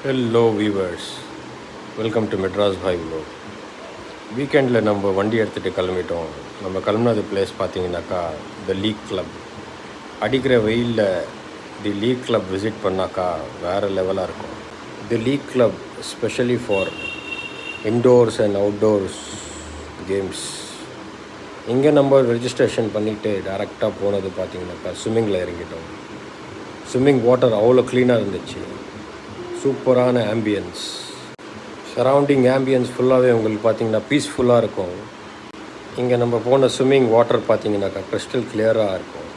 Hello viewers, welcome to Madras boy vlog. வீக்கெண்டில் நம்ம வண்டி எடுத்துகிட்டு கிளம்பிட்டோம். நம்ம கிளம்புனது பிளேஸ் பார்த்தீங்கன்னாக்கா த லீக் கிளப். அடிக்கிற வெயிலில் தி லீக் கிளப் விசிட் பண்ணாக்கா வேறு லெவலாக இருக்கும். The league club specially for indoors and outdoors games. இங்கே நம்ம ரெஜிஸ்ட்ரேஷன் பண்ணிவிட்டு டேரெக்டாக போனது பார்த்தீங்கன்னாக்கா ஸ்விம்மிங்கில் இறங்கிட்டோம். ஸ்விம்மிங் வாட்டர் அவ்வளோ க்ளீனாக இருந்துச்சு. சூப்பரான ஆம்பியன்ஸ், சரௌண்டிங் ஆம்பியன்ஸ் ஃபுல்லாகவே உங்களுக்கு பார்த்தீங்கன்னா பீஸ்ஃபுல்லாக இருக்கும். இங்கே நம்ம போன ஸ்விம்மிங் வாட்டர் பார்த்தீங்கன்னாக்கா கிறிஸ்டல் கிளியராக இருக்கும்,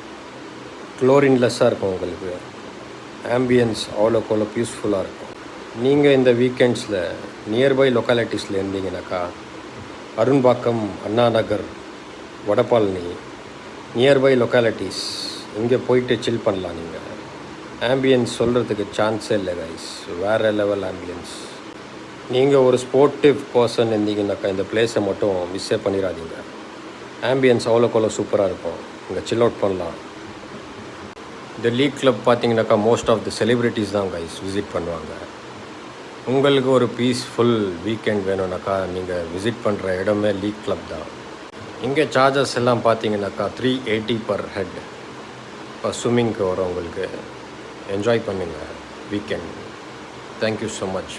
குளோரின்லெஸ்ஸாக இருக்கும். உங்களுக்கு ஆம்பியன்ஸ் அவ்வளோக்கு அவ்வளோ பீஸ்ஃபுல்லாக இருக்கும். நீங்கள் இந்த வீக்கெண்ட்ஸில் nearby லொக்காலிட்டிஸில் இருந்தீங்கன்னாக்கா அருண்பாக்கம், Anna Nagar, வடபாலனி nearby localities இங்கே போயிட்டு சில் பண்ணலாம். நீங்கள் ஆம்பியன்ஸ் சொல்கிறதுக்கு சான்ஸே இல்லை கைஸ், வேறு லெவல் ஆம்பியன்ஸ். நீங்கள் ஒரு ஸ்போர்ட்டிவ் பர்சன் இருந்தீங்கன்னாக்கா இந்த பிளேஸை மட்டும் மிஸ்ஸே பண்ணிடாதீங்க. ஆம்பியன்ஸ் அவ்வளோக்கு சூப்பராக இருக்கும். இங்கே சில் அவுட் பண்ணலாம். இந்த லீக் கிளப் பார்த்தீங்கன்னாக்கா மோஸ்ட் ஆஃப் தி செலிப்ரிட்டிஸ் தான் கைஸ் விசிட் பண்ணுவாங்க. உங்களுக்கு ஒரு பீஸ்ஃபுல் வீக்கெண்ட் வேணும்னாக்கா நீங்கள் விசிட் பண்ணுற இடமே லீக் கிளப் தான். இங்கே சார்ஜஸ் எல்லாம் பார்த்தீங்கன்னாக்கா 380 per head. இப்போ ஸ்விம்மிங்க்கு வரும். உங்களுக்கு என்ஜாய் பண்ணுங்கள் வீக்கெண்ட். Thank you so much.